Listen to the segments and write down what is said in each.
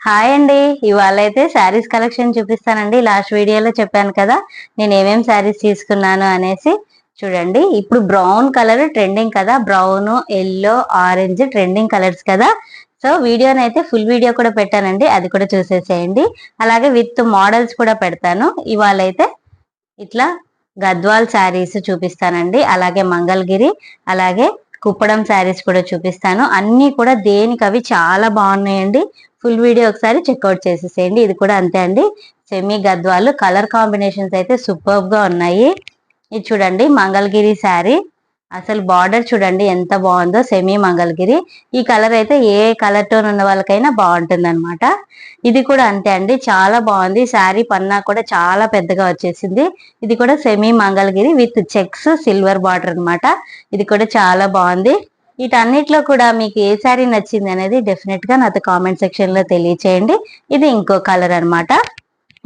Hi అండి. ఇవాళ అయితే శారీస్ కలెక్షన్ చూపిస్తానండి. లాస్ట్ వీడియోలో చెప్పాను కదా నేను ఏమేం శారీస్ తీసుకున్నాను అనేసి. చూడండి, ఇప్పుడు బ్రౌన్ కలర్ ట్రెండింగ్ కదా, brown, yellow, orange trending colours కదా. సో వీడియోని అయితే ఫుల్ వీడియో కూడా పెట్టానండి, అది కూడా చూసేసేయండి. అలాగే విత్ మోడల్స్ కూడా పెడతాను. ఇవాళ అయితే ఇట్లా గద్వాల్ శారీస్ చూపిస్తానండి, అలాగే మంగళగిరి, అలాగే కుప్పడం శారీస్ కూడా చూపిస్తాను. అన్ని కూడా దేనికి అవి చాలా బాగున్నాయండి. ఫుల్ వీడియో ఒకసారి చెక్అవుట్ చేసేసేయండి. ఇది కూడా అంతే అండి, సెమీ గద్వాలు. కలర్ కాంబినేషన్స్ అయితే సూపర్ గా ఉన్నాయి. ఇది చూడండి మంగళగిరి శారీ, అసలు బార్డర్ చూడండి ఎంత బాగుందో. సెమీ మంగళగిరి, ఈ కలర్ అయితే ఏ కలర్ టోన్ ఉన్న వాళ్ళకైనా బాగుంటుంది అనమాట. ఇది కూడా అంతే అండి, చాలా బాగుంది. శారీ పన్నా కూడా చాలా పెద్దగా వచ్చేసింది. ఇది కూడా semi Mangalagiri with checks, silver border అనమాట. ఇది కూడా చాలా బాగుంది. వీటన్నిటిలో కూడా మీకు ఏ శారీ నచ్చింది అనేది డెఫినెట్ గా నాతో కామెంట్ సెక్షన్ లో తెలియచేయండి. ఇది ఇంకో కలర్ అనమాట.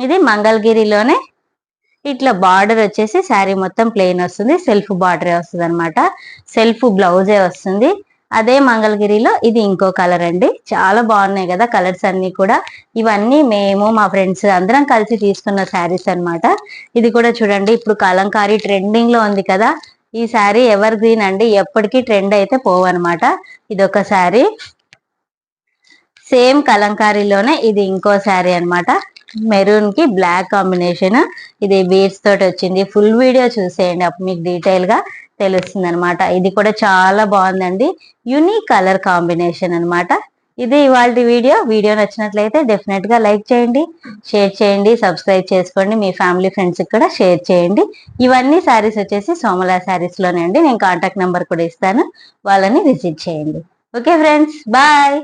ఇది మంగళగిరిలోనే ఇట్లా బార్డర్ వచ్చేసి శారీ మొత్తం ప్లెయిన్ వస్తుంది, సెల్ఫ్ బార్డరే వస్తుంది అనమాట. సెల్ఫ్ బ్లౌజే వస్తుంది. అదే మంగళగిరిలో ఇది ఇంకో కలర్ అండి. చాలా బాగున్నాయి కదా కలర్స్ అన్ని కూడా. ఇవన్నీ మేము మా ఫ్రెండ్స్ అందరం కలిసి తీసుకున్న శారీస్ అనమాట. ఇది కూడా చూడండి, ఇప్పుడు కలంకారీ ట్రెండింగ్ లో ఉంది కదా. ఈ శారీ ఎవర్ గ్రీన్ అండి, ఎప్పటికీ ట్రెండ్ అయితే పోవన్నమాట. ఇది ఒక శారీ, సేమ్ కలంకారీలోనే ఇది ఇంకో శారీ అనమాట. మెరూన్ కి బ్లాక్ కాంబినేషన్, ఇది బీడ్స్ తోటి వచ్చింది. ఫుల్ వీడియో చూసేయండి, అప్పుడు మీకు డీటెయిల్ గా తెలుస్తుంది అనమాట. ఇది కూడా చాలా బాగుందండి, యూనిక్ కలర్ కాంబినేషన్ అనమాట. ఇది ఇవాళ వీడియో నచ్చినట్లయితే డెఫినెట్ గా లైక్ చేయండి, షేర్ చేయండి, సబ్స్క్రైబ్ చేసుకోండి. మీ ఫ్యామిలీ ఫ్రెండ్స్ కూడా షేర్ చేయండి. ఇవన్నీ శారీస్ వచ్చేసి సోమలా శారీస్ లోనే అండి. నేను కాంటాక్ట్ నెంబర్ కూడా ఇస్తాను, వాళ్ళని విజిట్ చేయండి. Okay friends, bye.